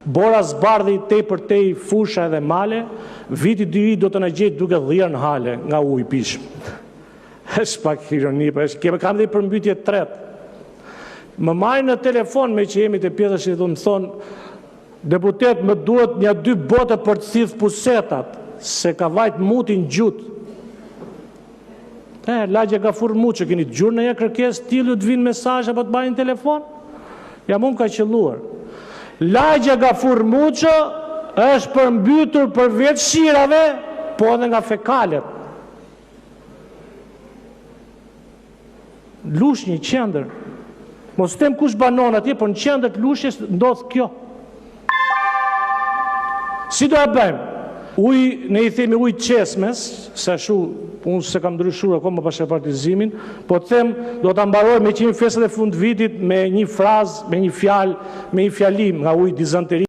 Bora zbardhi tej fusha edhe male, viti 2 do të na gjejë duke dhirë në hale nga ujë pishëm. Është pak ironi, kam dhe i përmbytje të tretë. Më marrin në telefon me që jemi të pjesësh dhe më thonë, deputet, më duhet 1-2 bote për të thith pusetat, se ka vajt mutin gjutë. Lagje Gafur Muço, keni të gjurë në një kërkes t'illu të vinë mesazhe apo të bajnë telefon? Ja mu më ka qelluar. Lagje Gafur Muço është përmbytur për vetë shirave, po edhe nga fekalet. Lush një qendër. Mos tem kush banon atje, por në qendër të lushjes ndodh kjo. Si do e bëjmë? Ne i themi ujë qesmes, se ashu, unë se kam ndryshuar akoma pas partizimin, po të them, do të mbaroj me 100 festat e fund vitit me një frazë, me një fjalë, me një fjalim nga ujë dizanteri.